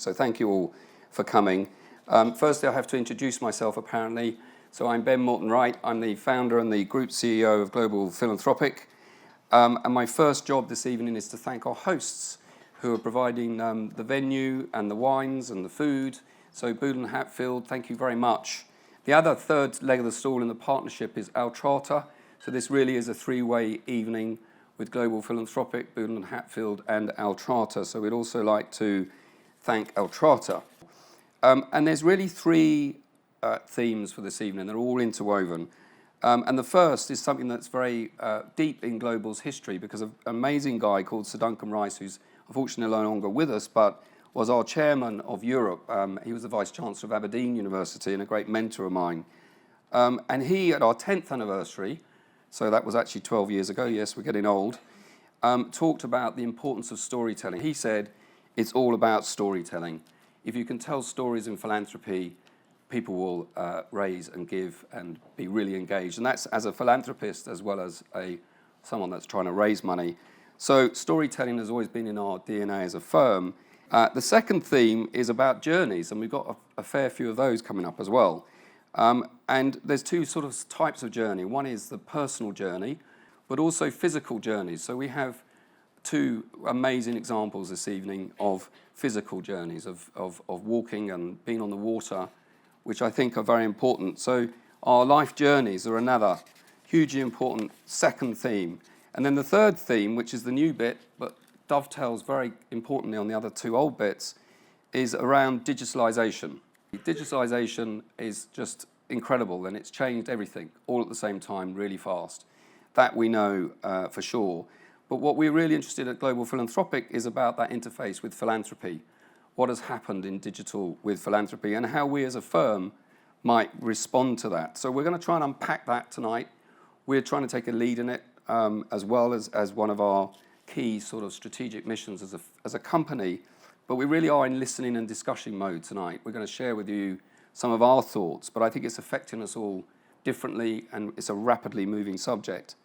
So thank you all for coming. Firstly, I have to introduce myself, apparently. So I'm Ben Morton Wright. I'm the founder and the group CEO of Global Philanthropic. And my first job this evening is to thank our hosts who are providing the venue and the wines and the food. So Boodle Hatfield, thank you very much. The other third leg of the stool in the partnership is Altrata. So this really is a three-way evening with Global Philanthropic, Boodle Hatfield and Altrata. So we'd also like to thank Altrata. And there's really three themes for this evening. They're all interwoven. And the first is something that's very deep in Global's history, because an amazing guy called Sir Duncan Rice, who's unfortunately no longer with us, but was our chairman of Europe. He was the Vice-Chancellor of Aberdeen University and a great mentor of mine. And he, at our 10th anniversary, so that was actually 12 years ago, yes, we're getting old, talked about the importance of storytelling. He said, it's all about storytelling. If you can tell stories in philanthropy, people will raise and give and be really engaged. And that's as a philanthropist as well as someone that's trying to raise money. So storytelling has always been in our DNA as a firm. The second theme is about journeys, and we've got a fair few of those coming up as well. And there's two sort of types of journey. One is the personal journey, but also physical journeys. So we have two amazing examples this evening of physical journeys, of walking and being on the water, which I think are very important. So our life journeys are another hugely important second theme. And then the third theme, which is the new bit, but dovetails very importantly on the other two old bits, is around digitalisation. Digitalisation is just incredible, and it's changed everything all at the same time really fast. That we know for sure. But what we're really interested at Global Philanthropic is about that interface with philanthropy. What has happened in digital with philanthropy and how we as a firm might respond to that. So we're going to try and unpack that tonight. We're trying to take a lead in it as well as one of our key sort of strategic missions as a company. But we really are in listening and discussion mode tonight. We're going to share with you some of our thoughts, but I think it's affecting us all differently, and it's a rapidly moving subject.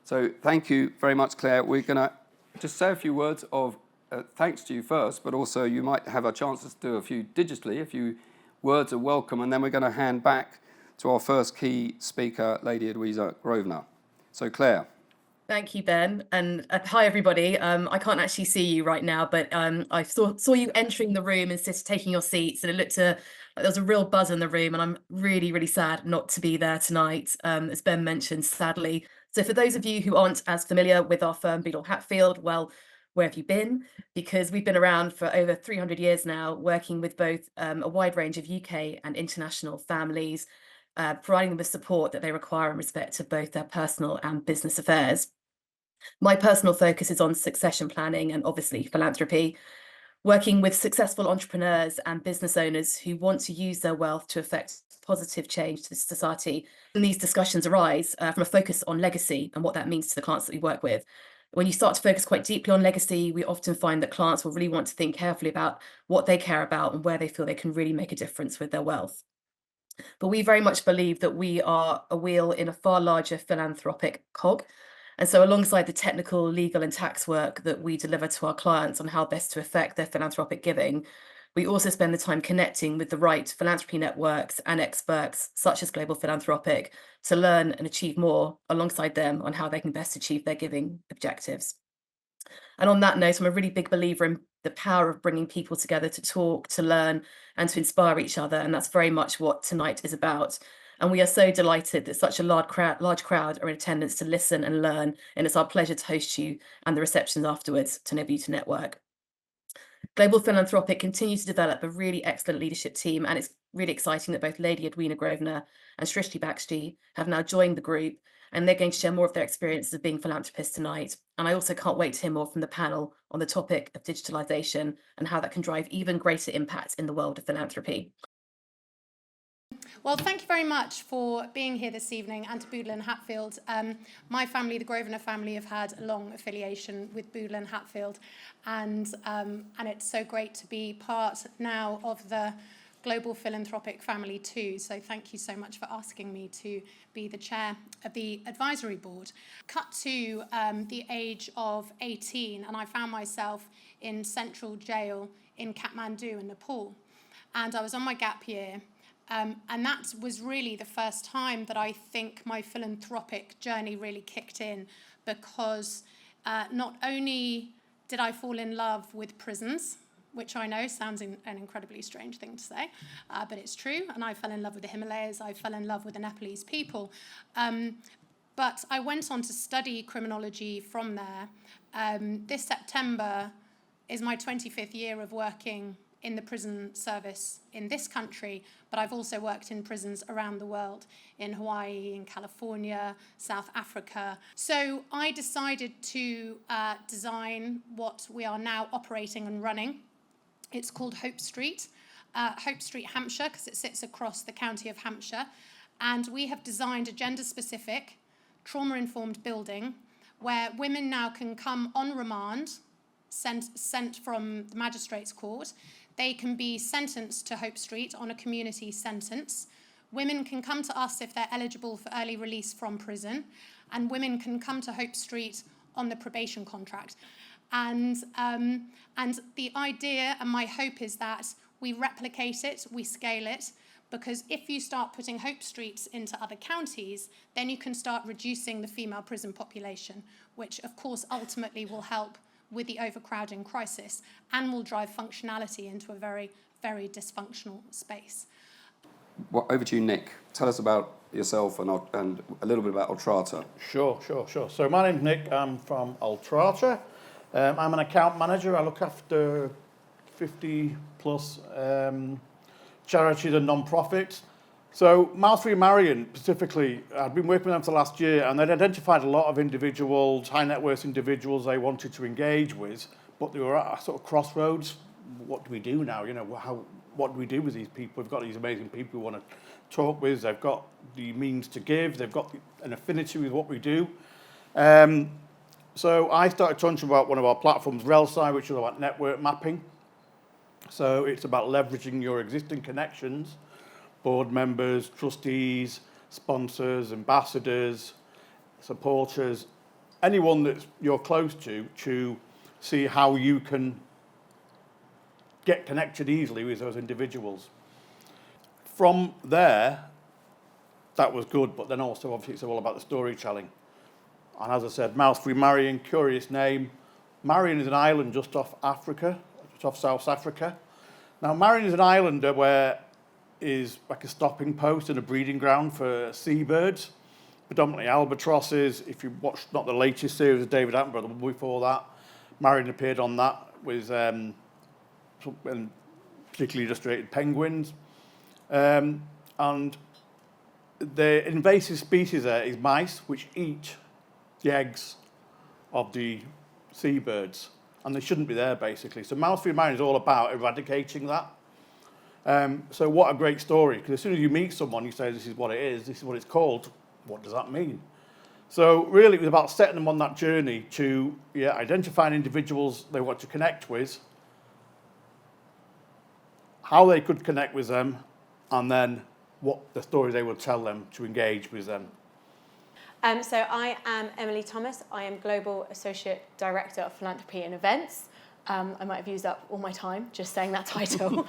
So thank you very much, Claire. We're going to just say a few words of thanks to you first, but also you might have a chance to do a few digitally. A few words of welcome, and then we're going to hand back to our first key speaker, Lady Edwina Grosvenor. So Claire. Thank you, Ben, and hi everybody. I can't actually see you right now, but I saw you entering the room and taking your seats, and it looked like there was a real buzz in the room, and I'm really, really sad not to be there tonight, as Ben mentioned, sadly. So for those of you who aren't as familiar with our firm, Boodle Hatfield, well, where have you been? Because we've been around for over 300 years now, working with both a wide range of UK and international families, providing them with support that they require in respect to both their personal and business affairs. My personal focus is on succession planning and obviously philanthropy, working with successful entrepreneurs and business owners who want to use their wealth to affect positive change to society. And these discussions arise from a focus on legacy and what that means to the clients that we work with. When you start to focus quite deeply on legacy, we often find that clients will really want to think carefully about what they care about and where they feel they can really make a difference with their wealth. But we very much believe that we are a wheel in a far larger philanthropic cog. And so alongside the technical, legal and tax work that we deliver to our clients on how best to affect their philanthropic giving, we also spend the time connecting with the right philanthropy networks and experts, such as Global Philanthropic, to learn and achieve more alongside them on how they can best achieve their giving objectives. And on that note, I'm a really big believer in the power of bringing people together to talk, to learn, and to inspire each other. And that's very much what tonight is about. And we are so delighted that such a large crowd are in attendance to listen and learn. And it's our pleasure to host you and the receptions afterwards to enable you to network. Global Philanthropic continues to develop a really excellent leadership team, and it's really exciting that both Lady Edwina Grosvenor and Srishti Bakshi have now joined the group, and they're going to share more of their experiences of being philanthropists tonight. And I also can't wait to hear more from the panel on the topic of digitalisation and how that can drive even greater impact in the world of philanthropy. Well, thank you very much for being here this evening, and to Boodle and Hatfield. My family, the Grosvenor family, have had a long affiliation with Boodle and Hatfield, and it's so great to be part now of the Global Philanthropic family too. So thank you so much for asking me to be the chair of the advisory board. Cut to the age of 18, and I found myself in central jail in Kathmandu in Nepal. And I was on my gap year. And that was really the first time that I think my philanthropic journey really kicked in, because not only did I fall in love with prisons, which I know sounds an incredibly strange thing to say, but it's true. And I fell in love with the Himalayas. I fell in love with the Nepalese people. But I went on to study criminology from there. This September is my 25th year of working in the prison service in this country, but I've also worked in prisons around the world, in Hawaii, in California, South Africa. So I decided to design what we are now operating and running. It's called Hope Street, Hampshire, because it sits across the county of Hampshire. And we have designed a gender-specific, trauma-informed building where women now can come on remand, sent from the magistrate's court. They can be sentenced to Hope Street on a community sentence. Women can come to us if they're eligible for early release from prison, and women can come to Hope Street on the probation contract. And the idea and my hope is that we replicate it, we scale it, because if you start putting Hope Streets into other counties, then you can start reducing the female prison population, which of course ultimately will help with the overcrowding crisis and will drive functionality into a very, very dysfunctional space. Well, over to you, Nick. Tell us about yourself and a little bit about Altrata. Sure. So my name's Nick. I'm from Altrata. I'm an account manager. I look after 50 plus charities and non-profits. So Mouth-Free Marion specifically, I've been working with them for the last year, and they'd identified a lot of individuals, high net worth individuals they wanted to engage with, but they were at a sort of crossroads. What do we do now? What do we do with these people? We've got these amazing people we want to talk with. They've got the means to give. They've got an affinity with what we do. So I started talking about one of our platforms, RelSci, which is about network mapping. So it's about leveraging your existing connections, board members, trustees, sponsors, ambassadors, supporters, anyone that you're close to see how you can get connected easily with those individuals. From there, that was good, but then also obviously it's all about the storytelling. And as I said, Mouth-Free Marion, curious name. Marion is an island just off Africa, just off South Africa. Now Marion is an island where is like a stopping post and a breeding ground for seabirds, predominantly albatrosses. If you watched not the latest series of David Attenborough, the one before that, Marion appeared on that with particularly illustrated penguins. And the invasive species there is mice, which eat the eggs of the seabirds, and they shouldn't be there basically. So Mouth-Free Marion is all about eradicating that. So what a great story, because as soon as you meet someone, you say, this is what it is, this is what it's called. What does that mean? So really, it was about setting them on that journey to identifying individuals they want to connect with, how they could connect with them, and then what the story they would tell them to engage with them. So I am Emily Thomas. I am Global Associate Director of Philanthropy and Events. I might have used up all my time just saying that title.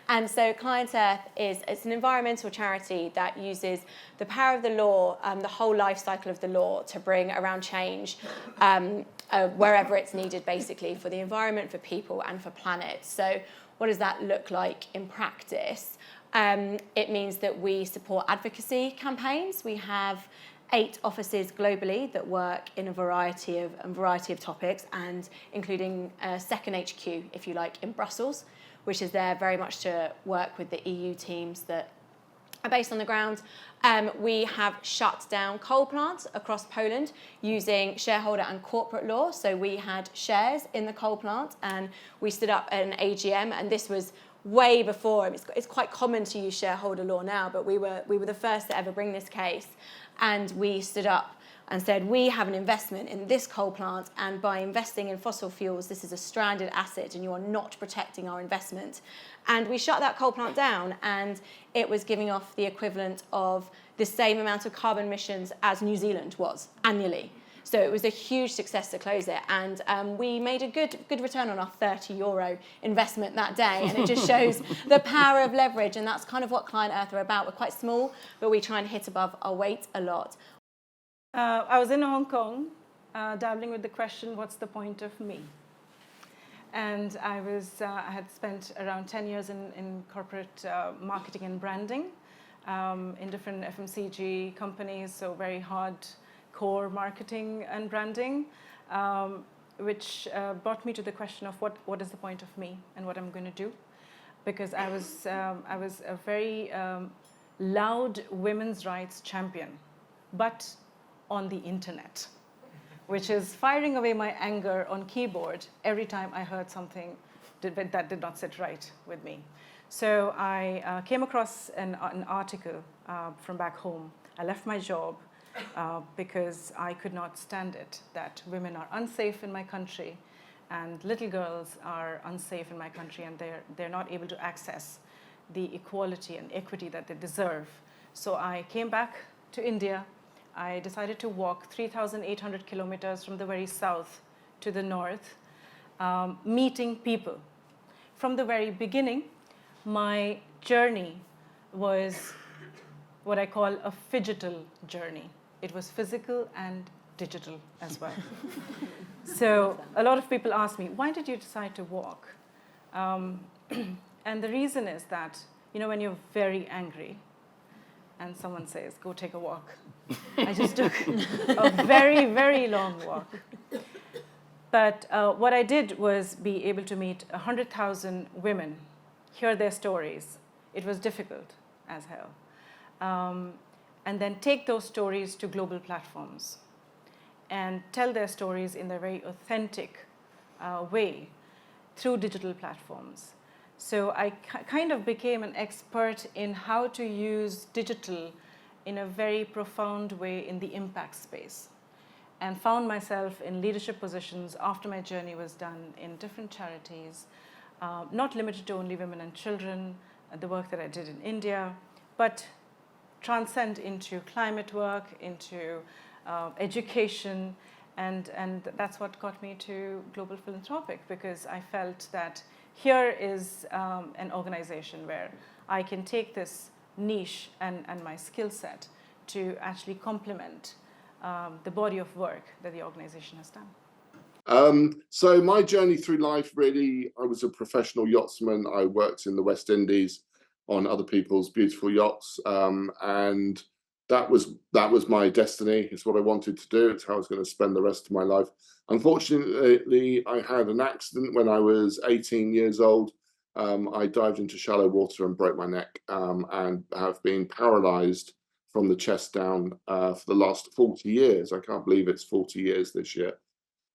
And so Client Earth it's an environmental charity that uses the power of the law, the whole life cycle of the law, to bring around change wherever it's needed, basically, for the environment, for people, and for planet. So what does that look like in practice? It means that we support advocacy campaigns. We have 8 offices globally that work in a variety of topics, and including a second HQ, if you like, in Brussels, which is there very much to work with the EU teams that are based on the ground. We have shut down coal plants across Poland using shareholder and corporate law. So we had shares in the coal plant, and we stood up at an AGM, and this was way before. It's quite common to use shareholder law now, but we were the first to ever bring this case. And we stood up and said, we have an investment in this coal plant, and by investing in fossil fuels, this is a stranded asset, and you are not protecting our investment. And we shut that coal plant down, and it was giving off the equivalent of the same amount of carbon emissions as New Zealand was annually. So it was a huge success to close it, and we made a good return on our €30 investment that day, and it just shows the power of leverage, and that's kind of what Client Earth are about. We're quite small, but we try and hit above our weight a lot. I was in Hong Kong, dabbling with the question, what's the point of me? And I had spent around 10 years in corporate marketing and branding in different FMCG companies, so very hard core marketing and branding, which brought me to the question of what is the point of me and what I'm going to do, because I was a very loud women's rights champion, but on the internet, which is firing away my anger on keyboard every time I heard something that did not sit right with me. So I came across an article from back home. I left my job because I could not stand it, that women are unsafe in my country and little girls are unsafe in my country, and they're not able to access the equality and equity that they deserve. So I came back to India. I decided to walk 3,800 kilometers from the very south to the north, meeting people. From the very beginning, my journey was what I call a phygital journey. It was physical and digital as well. So a lot of people ask me, why did you decide to walk? And the reason is that, when you're very angry and someone says, go take a walk, I just took a very, very long walk. But what I did was be able to meet 100,000 women, hear their stories. It was difficult as hell. And then take those stories to global platforms and tell their stories in a very authentic way through digital platforms. So I kind of became an expert in how to use digital in a very profound way in the impact space, and found myself in leadership positions after my journey was done in different charities, not limited to only women and children, the work that I did in India, but transcend into climate work, into education, and that's what got me to Global Philanthropic, because I felt that here is an organization where I can take this niche and my skill set to actually complement the body of work that the organization has done. So my journey through life, really, I was a professional yachtsman. I worked in the West Indies on other people's beautiful yachts, and that was my destiny. It's what I wanted to do. It's how I was going to spend the rest of my life. Unfortunately, I had an accident when I was 18 years old. I dived into shallow water and broke my neck, and have been paralysed from the chest down for the last 40 years. I can't believe it's 40 years this year.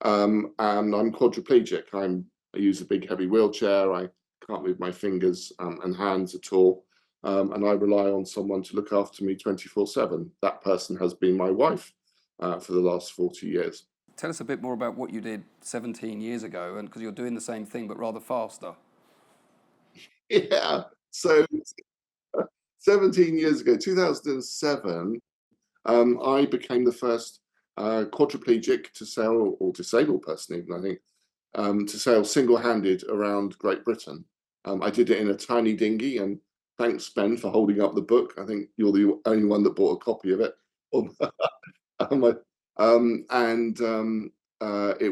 And I'm quadriplegic. I use a big heavy wheelchair. I can't move my fingers and hands at all. And I rely on someone to look after me 24/7. That person has been my wife for the last 40 years. Tell us a bit more about what you did 17 years ago, and because you're doing the same thing but rather faster. Yeah, so 17 years ago, 2007, I became the first quadriplegic to sail, or disabled person even, I think, to sail single-handed around Great Britain. I did it in a tiny dinghy, and thanks, Ben, for holding up the book. I think you're the only one that bought a copy of it. It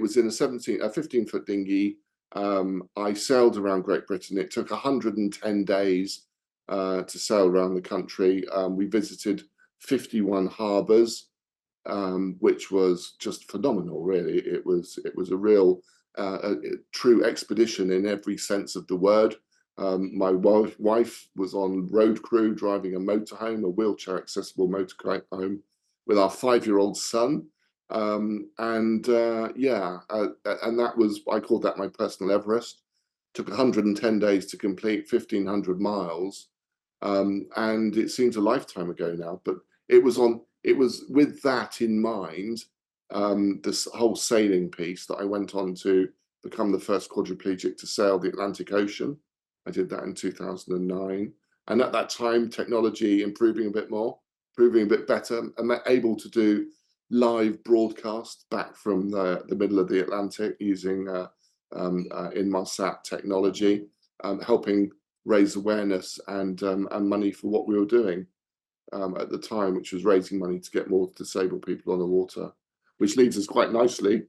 was in a 15-foot dinghy. I sailed around Great Britain. It took 110 days to sail around the country. We visited 51 harbours, which was just phenomenal, really. It was a real, true expedition in every sense of the word. My wife was on road crew driving a motorhome, a wheelchair accessible motorhome, with our 5-year-old son. And that was, I called that my personal Everest. Took 110 days to complete 1,500 miles. And it seems a lifetime ago now, but it was with that in mind, this whole sailing piece, that I went on to become the first quadriplegic to sail the Atlantic Ocean. I did that in 2009. And at that time, technology improving a bit more, proving a bit better, and able to do live broadcast back from the middle of the Atlantic using Inmarsat technology, helping raise awareness and money for what we were doing at the time, which was raising money to get more disabled people on the water, which leads us quite nicely,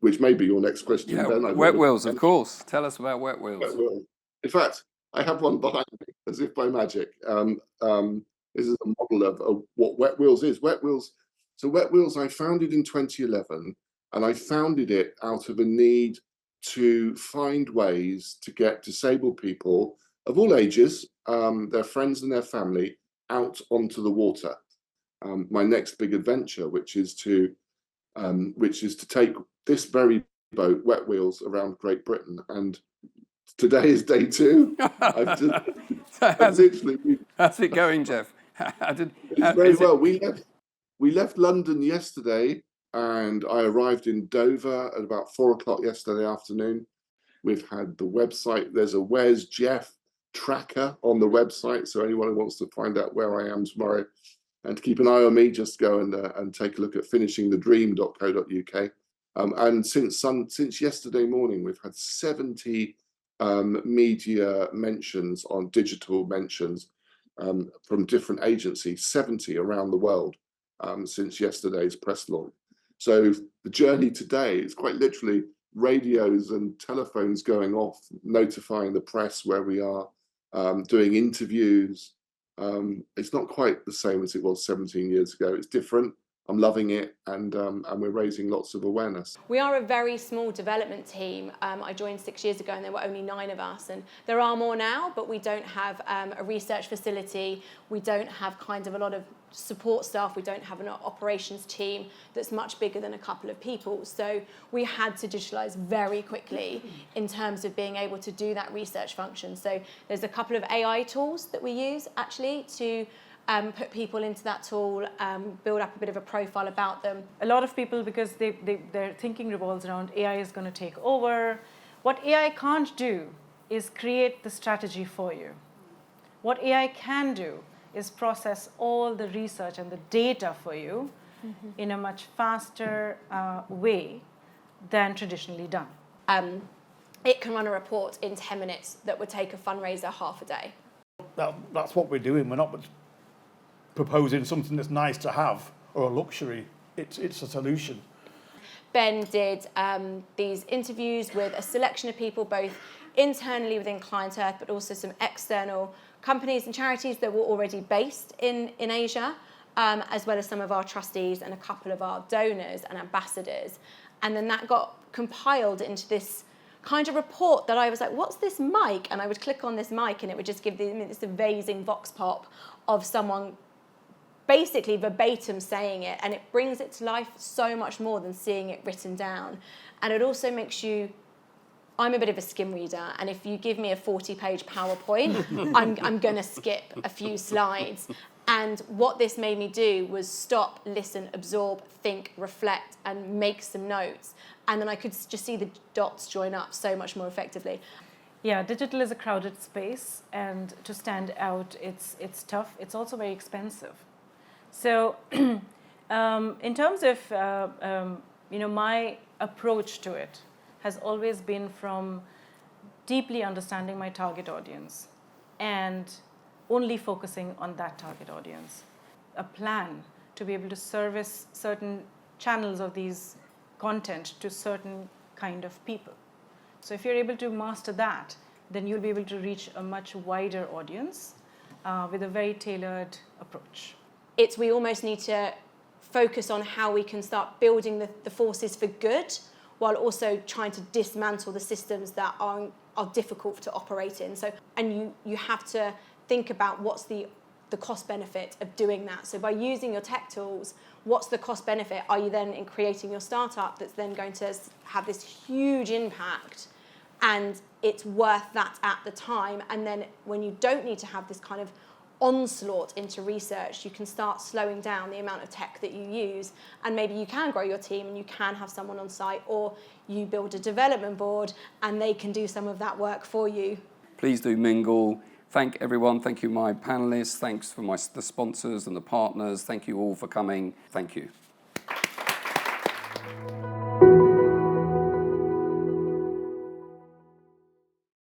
which may be your next question, Yeah, Ben. wet wheels, of course. Tell us about wet Wet wheels. wheel. In fact, I have one behind me, as if by magic. This is a model of what Wet Wheels is. Wet Wheels. So Wet Wheels, I founded in 2011, and I founded it out of a need to find ways to get disabled people of all ages, their friends and their family, out onto the water. My next big adventure, which is to take this very boat, Wet Wheels, around Great Britain. And today is day 2. I've literally. How's it going, Geoff? Very well. We left London yesterday, and I arrived in Dover at about 4 o'clock yesterday afternoon. We've had the website. There's a Where's Geoff tracker on the website, so anyone who wants to find out where I am tomorrow and to keep an eye on me, just go and take a look at finishingthedream.co.uk. And since yesterday morning, we've had 70 media mentions on digital mentions from different agencies, 70 around the world since yesterday's press launch. So the journey today is quite literally radios and telephones going off, notifying the press where we are, doing interviews. It's not quite the same as it was 17 years ago. It's different. I'm loving it, and we're raising lots of awareness. We are a very small development team. I joined 6 years ago and there were only 9 of us, and there are more now, but we don't have a research facility. We don't have kind of a lot of support staff. We don't have an operations team that's much bigger than a couple of people. So we had to digitalise very quickly in terms of being able to do that research function. So there's a couple of AI tools that we use actually to put people into that tool, build up a bit of a profile about them. A lot of people, because their thinking revolves around AI is going to take over. What AI can't do is create the strategy for you. What AI can do is process all the research and the data for you in a much faster way than traditionally done. It can run a report in 10 minutes that would take a fundraiser half a day. That's what we're doing. We're not proposing something that's nice to have or a luxury. It's a solution. Ben did these interviews with a selection of people, both internally within Client Earth, but also some external companies and charities that were already based in Asia, as well as some of our trustees and a couple of our donors and ambassadors. And then that got compiled into this kind of report that I was like, what's this mic? And I would click on this mic and it would just give this amazing vox pop of someone basically verbatim saying it, and it brings it to life so much more than seeing it written down. And it also makes you, I'm a bit of a skim reader, and if you give me a 40-page PowerPoint, I'm going to skip a few slides. And what this made me do was stop, listen, absorb, think, reflect, and make some notes. And then I could just see the dots join up so much more effectively. Yeah, digital is a crowded space, and to stand out, it's tough. It's also very expensive. So in terms of my approach to it has always been from deeply understanding my target audience and only focusing on that target audience. A plan to be able to service certain channels of these content to certain kind of people. So if you're able to master that, then you'll be able to reach a much wider audience with a very tailored approach. We almost need to focus on how we can start building the forces for good, while also trying to dismantle the systems that are difficult to operate in. So, and you have to think about what's the cost benefit of doing that. So by using your tech tools, what's the cost benefit? Are you then in creating your startup that's then going to have this huge impact, and it's worth that at the time? And then when you don't need to have this kind of onslaught into research, you can start slowing down the amount of tech that you use, and maybe you can grow your team and you can have someone on site, or you build a development board and they can do some of that work for you. Please do mingle. Thank everyone. Thank you, my panelists. Thanks for the sponsors and the partners. Thank you all for coming. Thank you.